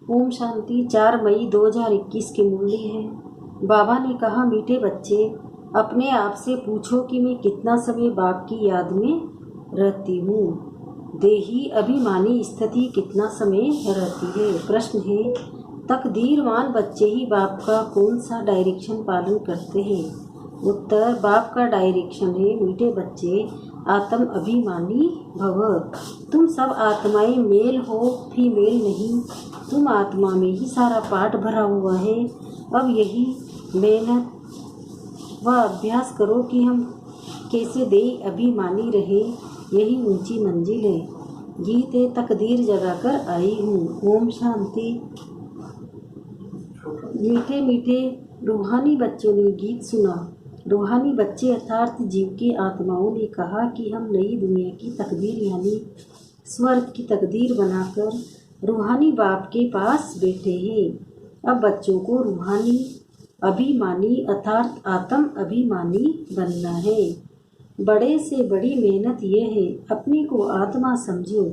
ओम शांति। 4 मई 2021 की मुरली है। बाबा ने कहा, मीठे बच्चे, अपने आप से पूछो कि मैं कितना समय बाप की याद में रहती हूँ। देही अभिमानी स्थिति कितना समय रहती है। प्रश्न है, तकदीरवान बच्चे ही बाप का कौन सा डायरेक्शन पालन करते हैं। उत्तर, बाप का डायरेक्शन है, मीठे बच्चे, आत्म अभिमानी भव। तुम सब आत्माएं मेल हो, फीमेल नहीं। तुम आत्मा में ही सारा पाठ भरा हुआ है। अब यही मेहनत व अभ्यास करो कि हम कैसे देह अभिमानी रहे। यही ऊंची मंजिल है। गीत है, तकदीर जगाकर आई हूँ। ओम शांति। मीठे मीठे रूहानी बच्चों ने गीत सुना। रूहानी बच्चे अर्थात जीव की आत्माओं ने कहा कि हम नई दुनिया की तकदीर यानी स्वर्ग की तकदीर बनाकर रूहानी बाप के पास बैठे हैं। अब बच्चों को रूहानी अभिमानी अर्थात आत्म अभिमानी बनना है। बड़े से बड़ी मेहनत यह है, अपने को आत्मा समझो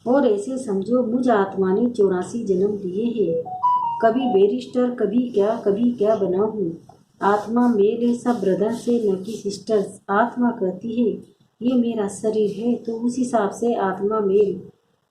और ऐसे समझो, मुझ आत्मा ने 84 जन्म लिए हैं। कभी बैरिस्टर, कभी क्या बना हूँ। आत्मा मेल है सब ब्रदर से, न कि सिस्टर्स। आत्मा कहती है ये मेरा शरीर है, तो उस हिसाब से आत्मा मेल,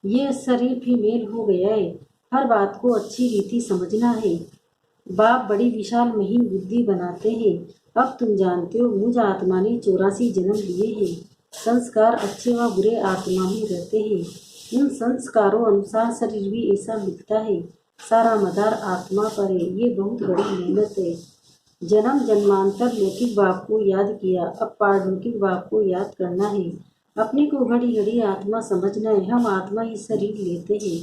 ये शरीर फीमेल हो गया है। हर बात को अच्छी रीति समझना है। बाप बड़ी विशाल महीन बुद्धि बनाते हैं। अब तुम जानते हो, मुझ आत्मा ने 84 जन्म लिए हैं। संस्कार अच्छे व बुरे आत्मा में रहते हैं। उन संस्कारों अनुसार शरीर भी ऐसा मिलता है। सारा मदार आत्मा पर है। ये बहुत बड़ी मेहनत है। जन्म जन्मांतर लौकिक बाप को याद किया, अब पारलौकिक बाप को याद करना है। अपने को घड़ी घड़ी आत्मा समझना है। हम आत्मा ही शरीर लेते हैं।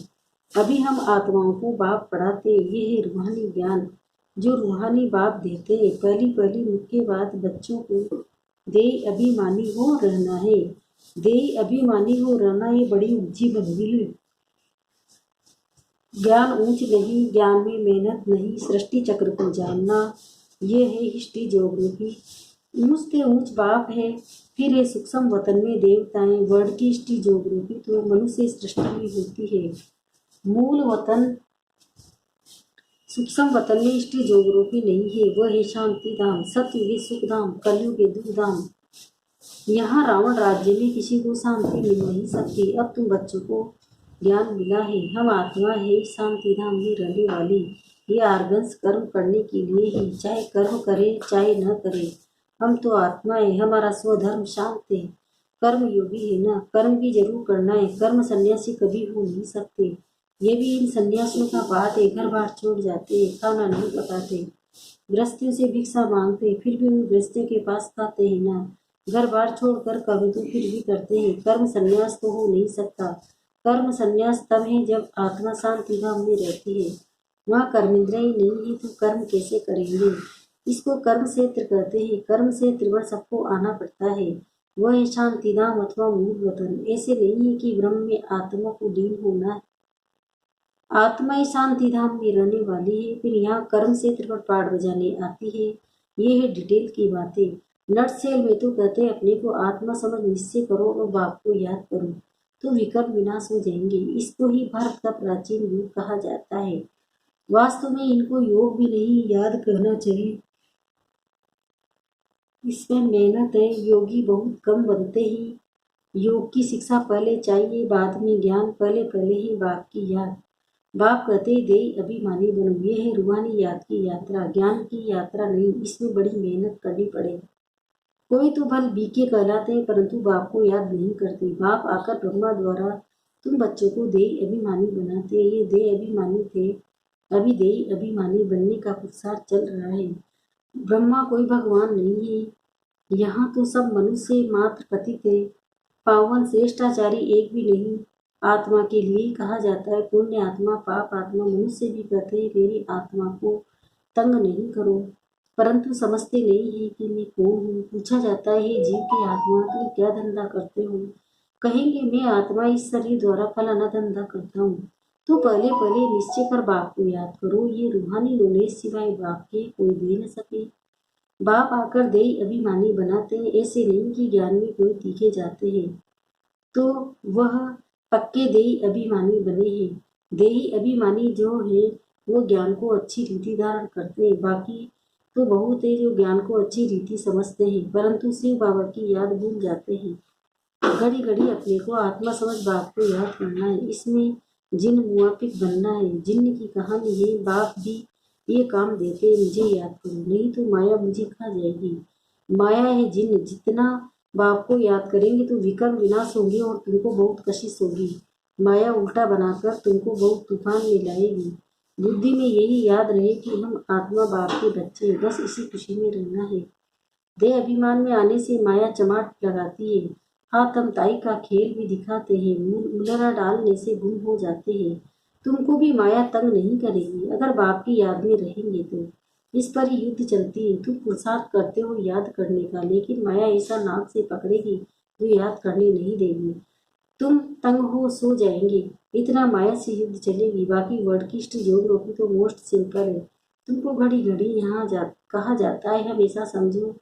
अभी हम आत्माओं को बाप पढ़ाते हैं। ये है रूहानी ज्ञान जो रूहानी बाप देते हैं। पहली मुख्य बात, बच्चों को देह अभिमानी हो रहना है। देह अभिमानी हो रहना ये बड़ी ऊंची मंजिल है। ज्ञान ऊंच नहीं, ज्ञान में मेहनत नहीं। सृष्टि चक्र को जानना, ये है हिस्ट्री ज्योग्राफी। ऊंच से ऊंच बाप है। फिर है सूक्ष्म वतन में देवताएं। वर्ल्ड की हिस्ट्री ज्योग्राफी तो मनुष्य सृष्टि में होती है। मूल वतन सूक्ष्म वतन में हिस्ट्री ज्योग्राफी नहीं है। वह है शांति धाम, सत्य है सुख धाम, कलयुग है दुख धाम। यहाँ रावण राज्य में किसी को शांति मिल नहीं सकती। अब तुम बच्चों को ज्ञान मिला है। हम आत्मा है शांति धाम में रहने वाली। ये आर्गन्स कर्म करने के लिए ही, चाहे कर्म करे चाहे न करे। हम तो आत्मा है। हमारा स्वधर्म शांत है। कर्म योगी है ना, कर्म भी जरूर करना है। कर्म सन्यासी कभी हो नहीं सकते। ये भी इन सन्यासियों का पाठ है। घर बार छोड़ जाते, खाना नहीं पकाते, गृहस्थियों से भिक्षा मांगते, फिर भी उन गृहस्थियों के पास खाते हैं ना। घर बार छोड़कर कर्म तो फिर भी करते हैं। कर्म सन्यास तो हो नहीं सकता। कर्म सन्यास तब है जब आत्मा शांति धाम में रहती है। वहाँ कर्मेंद्रिय ही नहीं है तो कर्म कैसे करेंगे। इसको कर्म क्षेत्र कहते हैं। कर्म क्षेत्र पर सबको आना पड़ता है। वह है शांति धाम अथवा मूल वतन। ऐसे नहीं है कि ब्रह्म में आत्मा को लीन होना है। आत्मा ही शांति धाम में रहने वाली है। फिर यहाँ कर्म क्षेत्र पर पाठ बजाने आती है। ये है डिटेल की बातें। नट सेल में तो कहते हैं अपने को आत्मा समझ निश्चय करो और बाप को याद करो तो विकल्प विनाश हो जाएंगे। इसको ही भारत का प्राचीन युग कहा जाता है। वास्तव में इनको योग भी नहीं याद करना चाहिए। इसमें मेहनत है। योगी बहुत कम बनते ही। योग की शिक्षा पहले चाहिए, बाद में ज्ञान, पहले ही बाप की याद। बाप कहते देह अभिमानी बनो। ये है रूहानी याद की यात्रा, ज्ञान की यात्रा नहीं। इसमें बड़ी मेहनत करनी पड़ेगी। कोई तो भल बीके कहलाते हैं परंतु बाप को याद नहीं करते। बाप आकर ब्रह्मा द्वारा तुम बच्चों को देह अभिमानी बनाते। ये देह अभिमानी थे, अभी देह अभिमानी बनने का पुरुषार्थ चल रहा है। ब्रह्मा कोई भगवान नहीं है। यहाँ तो सब मनुष्य मात्र पतित है। पावन श्रेष्ठाचारी एक भी नहीं। आत्मा के लिए ही कहा जाता है पुण्य आत्मा, पाप आत्मा। मनुष्य भी कहते हैं मेरी आत्मा को तंग नहीं करो, परंतु समझते नहीं है कि मैं कौन हूँ। पूछा जाता है जीव की आत्मा तुम क्या धंधा करते हो। कहेंगे मैं आत्मा इस शरीर द्वारा फलाना धंधा करता हूँ। तो पहले निश्चय कर बाप को याद करो। ये रूहानी नॉलेज सिवाय बाप के कोई दे न सके। बाप आकर देह अभिमानी बनाते हैं। ऐसे नहीं कि ज्ञान में कोई तीखे जाते हैं तो वह पक्के देह अभिमानी बने हैं। देही अभिमानी जो है वो ज्ञान को अच्छी रीति धारण करते हैं, बाकी तो बहुत है जो ज्ञान को अच्छी रीति समझते हैं परंतु शिव बाबा की याद भूल जाते हैं। घड़ी घड़ी अपने को आत्मा समझ बाप को याद करना है, इसमें जिन मुआफिक बनना है। जिन्न की कहानी है, बाप भी ये काम देते हैं, मुझे याद करो नहीं तो माया मुझे खा जाएगी। माया है जिन्न, जितना बाप को याद करेंगे तो विकर्म विनाश होंगे और तुमको बहुत कशिश होगी। माया उल्टा बनाकर तुमको बहुत तूफान में लाएगी। बुद्धि में यही याद रहे कि हम आत्मा बाप के बच्चे हैं, बस इसी खुशी में रहना है। देह अभिमान में आने से माया चमाट लगाती है। हाँ, हम ताई का खेल भी दिखाते हैं, उलरा डालने से गुम हो जाते हैं। तुमको भी माया तंग नहीं करेगी अगर बाप की याद में रहेंगे तो। इस पर ही युद्ध चलती है। तुम पुरुषार्थ करते हो याद करने का, लेकिन माया ऐसा नाक से पकड़ेगी जो याद करने नहीं देगी। तुम तंग हो सो जाएंगे, इतना माया से युद्ध चलेगी। बाकी वर्ड की योग रोकी तो मोस्ट सिंपल है। तुमको घड़ी घड़ी कहा जाता है हमेशा समझो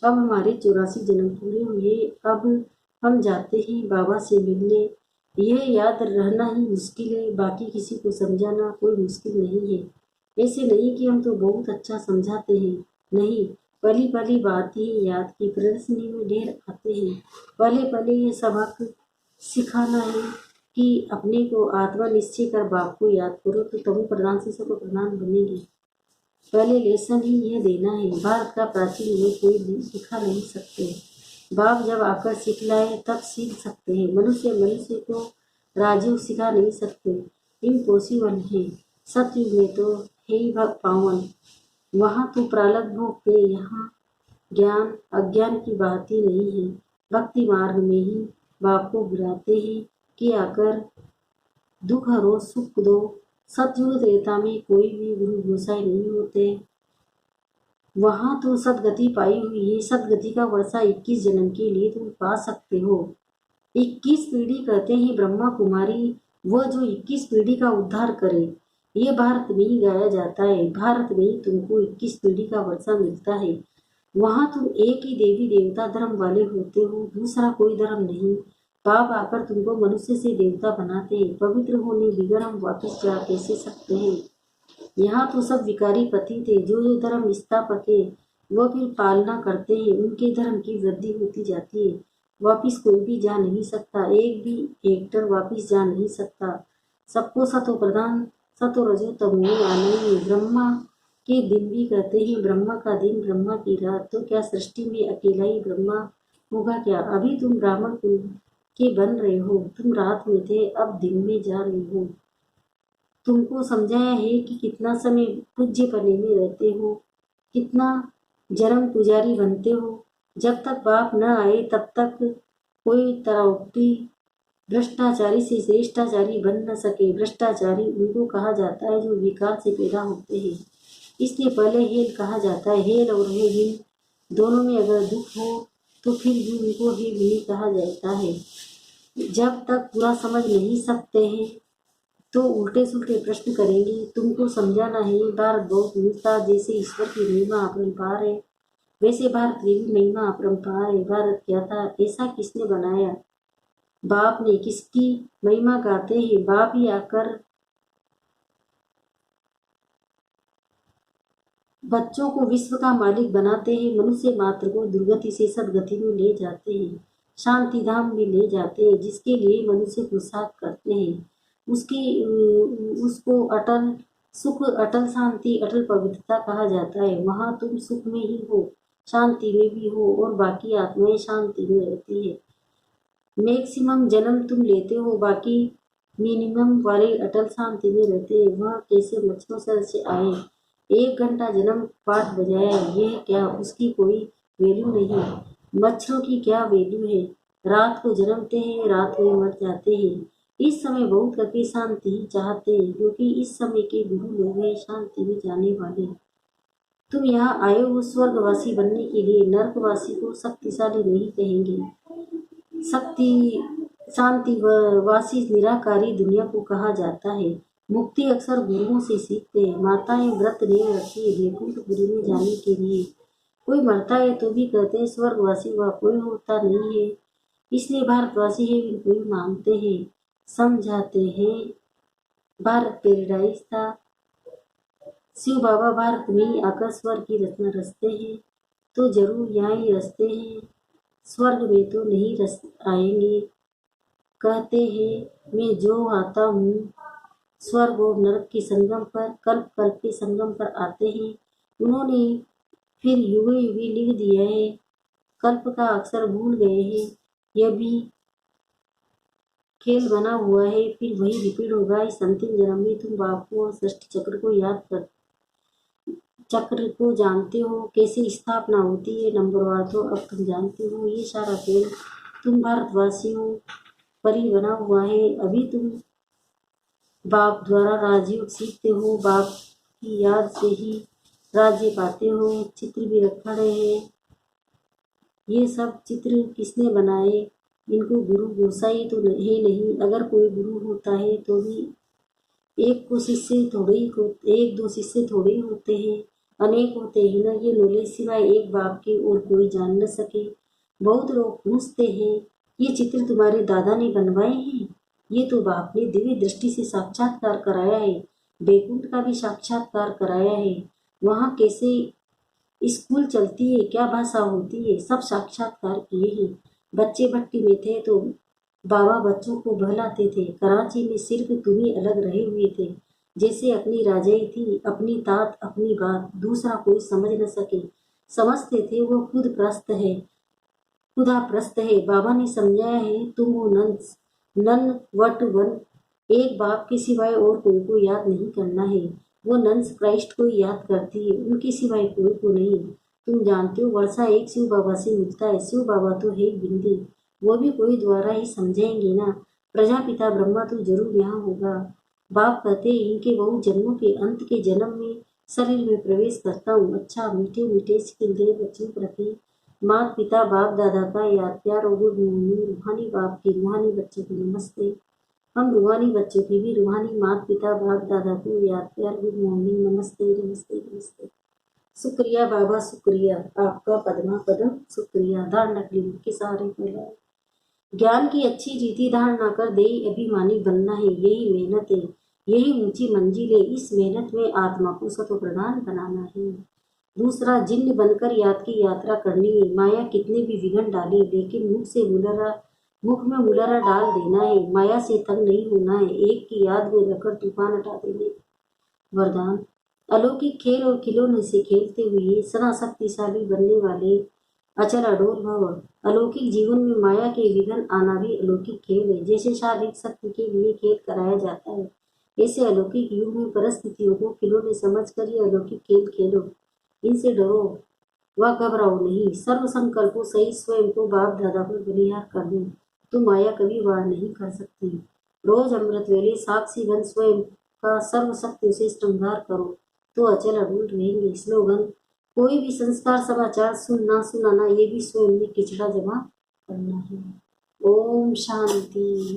अब हमारे 84 जन्म पूरे हुए, अब हम जाते हैं बाबा से मिलने। यह याद रहना ही मुश्किल है, बाकी किसी को समझाना कोई मुश्किल नहीं है। ऐसे नहीं कि हम तो बहुत अच्छा समझाते हैं, नहीं, पली पली बात ही याद की प्रदर्शनी में ढेर आते हैं। पले पले ये सबक सिखाना है कि अपने को आत्मा निश्चय कर बाप को याद करो तो तमो प्रधान से सब प्रधान बनेगी। पहले लेसन ही यह देना है। भारत का प्राचीन योग कोई भी सिखा नहीं सकते, बाप जब आकर सिखलाए तब सीख सकते हैं। मनुष्य को राजयोग सिखा नहीं सकते, इम्पॉसिबल है। सतयुग में तो है ही भक्त पावन, वहाँ तो प्रारब्ध भोगते, यहाँ ज्ञान अज्ञान की बात ही नहीं है। भक्ति मार्ग में ही बाप को बुलाते हैं कि आकर दुख हरो सुख दो। सतयुग त्रेता में कोई भी गुरु गोसाई नहीं होते, वहाँ तो सदगति पाई हुई है। सदगति का वर्षा 21 जन्म के लिए तुम पा सकते हो। 21 पीढ़ी कहते हैं ब्रह्मा कुमारी, वह जो 21 पीढ़ी का उद्धार करे। ये भारत में ही गाया जाता है, भारत में ही तुमको 21 पीढ़ी का वर्षा मिलता है। वहाँ तुम एक ही देवी देवता धर्म वाले होते हो, दूसरा कोई धर्म नहीं। बाप आकर तुमको मनुष्य से देवता बनाते हैं। पवित्र होने बिगड़ हम वापस जा कैसे सकते हैं। यहाँ तो सब विकारी पति थे, जो धर्म स्थापक है वह फिर पालना करते हैं, उनके धर्म की वृद्धि होती जाती है। वापिस कोई भी जा नहीं सकता, एक भी एक्टर वापिस जा नहीं सकता। सबको सतो प्रधान सतो रजो तमो आने में ब्रह्मा के दिन भी कहते हैं ब्रह्मा का दिन ब्रह्मा की रात। तो क्या सृष्टि में अकेला ही ब्रह्मा होगा क्या। अभी तुम ब्राह्मण कुल के बन रहे हो, तुम रात में थे अब दिन में जा रहे हो। तुमको समझाया है कि कितना समय पूज्य पने में रहते हो, कितना जन्म पुजारी बनते हो। जब तक बाप न आए तब तक कोई तराउटी भ्रष्टाचारी से श्रेष्ठाचारी बन न सके। भ्रष्टाचारी उनको कहा जाता है जो विकार से पैदा होते हैं, इसलिए पहले हेल कहा जाता है। हेल और हेल दोनों में अगर दुख हो तो फिर भी उनको हेल नहीं कहा जाता है। जब तक पूरा समझ नहीं सकते हैं तो उल्टे सुल्टे प्रश्न करेंगे। तुमको समझाना है भारत बहुत विविधता, जैसे ईश्वर की महिमा अपरंपार है वैसे भारत की भी महिमा अपरंपार है। भारत क्या था, ऐसा किसने बनाया, बाप ने। किसकी महिमा गाते हैं, बाप ही आकर बच्चों को विश्व का मालिक बनाते हैं। मनुष्य मात्र को दुर्गति से सदगति में ले जाते हैं, शांति धाम में ले जाते हैं, जिसके लिए मनुष्य पुरुषार्थ करते हैं। उसको अटल सुख, अटल शांति, अटल पवित्रता कहा जाता है। वहाँ तुम सुख में ही हो, शांति में भी हो और बाकी आत्माएं शांति में रहती है। मैक्सिमम जन्म तुम लेते हो, बाकी मिनिमम वाले अटल शांति में रहते हैं। वह कैसे मच्छरों से आए, 1 घंटा जन्म पाठ बजाया, यह क्या उसकी कोई वैल्यू नहीं। मच्छरों की क्या वैल्यू है, रात को जन्मते हैं रात में मर जाते हैं। इस समय बहुत करके शांति ही चाहते हैं, क्योंकि इस समय के गुरु लोग हैं शांति में जाने वाले। तुम यहाँ आए हो स्वर्गवासी बनने के लिए, नरकवासी को शक्तिशाली नहीं कहेंगे। शक्ति शांति वासी निराकारी दुनिया को कहा जाता है। मुक्ति अक्सर गुरुओं से सीखते हैं। माताएं व्रत नहीं रखती है वैकुंठपुरी में जाने के लिए। कोई मरता है तो भी कहते हैं स्वर्गवासी हुआ, कोई होता नहीं है। इसलिए भारतवासी है इनको भी मानते हैं, समझाते हैं। भारत पैराडाइज था। शिव बाबा भारत में ही आकर स्वर्ग की रचना रचते हैं, तो जरूर यहाँ ही रचते हैं, स्वर्ग में तो नहीं रच आएंगे। कहते हैं मैं जो आता हूँ स्वर्ग और नरक के संगम पर, कल्प कल्प के संगम पर आते हैं। उन्होंने फिर युगे युगे लिख दिया है, कल्प का अक्षर भूल गए हैं। यह भी खेल बना हुआ है, फिर वही रिपीट होगा। इस अंतिम जन्म में तुम बाप को और सृष्टि चक्र को याद कर, चक्र को जानते हो, कैसे स्थापना होती है, नंबरवार तो अब तुम जानते हो। ये सारा खेल तुम भारतवासियों पर ही बना हुआ है। अभी तुम बाप द्वारा राजयोग सीखते हो, बाप की याद से ही राज्य पाते हो। चित्र भी रखा है। ये सब चित्र किसने बनाए? इनको गुरु गोसाई तो है नहीं। अगर कोई गुरु होता है तो भी एक को शिष्य थोड़े ही एक दो शिष्य थोड़े ही होते हैं, अनेक होते हैं ना। ये नॉलेज सिवाय एक बाप के और कोई जान न सके। बहुत लोग पूछते हैं ये चित्र तुम्हारे दादा ने बनवाए हैं? ये तो बाप ने दिव्य दृष्टि से साक्षात्कार कराया है, बैकुंठ का भी साक्षात्कार कराया है। वहाँ कैसे स्कूल चलती है, क्या भाषा होती है, सब साक्षात्कार किए हैं। बच्चे भट्टी में थे तो बाबा बच्चों को बहलाते थे। कराची में सिर्फ तुम ही अलग रहे हुए थे, जैसे अपनी राजाई थी, अपनी तात, अपनी बात, दूसरा कोई समझ न सके। समझते थे वो खुद प्रस्त है, खुदा प्रस्त है। बाबा ने समझाया है तुम हो नंस, नन वट वन। एक बाप के सिवाय और कोई को याद नहीं करना है। वो नंस क्राइस्ट को याद करती है, उनके सिवाय कोई को नहीं। तुम जानते हो वर्षा एक शिव बाबा से मिलता है। शिव बाबा तो है बिंदी, वो भी कोई द्वारा ही समझेंगे ना। प्रजापिता ब्रह्मा तो जरूर यहाँ होगा। बाप कहते हैं इनके बहु जन्मों के अंत के जन्म में शरीर में प्रवेश करता हूँ। अच्छा मीठे मीठे सिखिल दे बच्चों प्रति माता पिता बाप दादा का याद प्यार और गुड मॉर्निंग। रूहानी बाप की रूहानी बच्चों को नमस्ते। हम रूहानी बच्चों की भी रूहानी माता पिता बाप दादा को याद प्यार गुड मॉर्निंग, नमस्ते नमस्ते नमस्ते। शुक्रिया बाबा, शुक्रिया आपका पद्मा पदम, शुक्रिया। धारणा के सहारे फैलाए ज्ञान की अच्छी रीति धारणा कर दे अभिमानी बनना है। यही मेहनत है, यही ऊंची मंजिल है। इस मेहनत में आत्मा को सत्व प्रधान बनाना है। दूसरा जिन्न बनकर याद की यात्रा करनी है। माया कितने भी विघन डाले, लेकिन मुख में मुलारा डाल देना है। माया से तंग नहीं होना है, एक की याद में रखकर तूफान हटा देने। वरदान अलौकिक खेल और खिलौने से खेलते हुए सदा शक्तिशाली बनने वाले अचल अडोल भव। अलौकिक जीवन में माया के विघन आना भी अलौकिक खेल है। जैसे शारीरिक शक्ति के लिए खेल कराया जाता है, ऐसे अलौकिक युग में परिस्थितियों को खिलौने समझकर ये अलौकिक खेल खेलो। इनसे डरो व घबराओ नहीं। सर्व संकल्पों सही स्वयं को बाप दादा पर बलिहार कर दो, तो माया कभी वार नहीं कर सकती। रोज अमृत वेले साक्षी बन स्वयं का सर्व शक्ति से श्रृंगार करो, तो अचल अडूल रहेंगे। स्लोगन कोई भी संस्कार समाचार सुनना सुनाना ये भी स्वयं में किचड़ा जमा करना है। ओम शांति।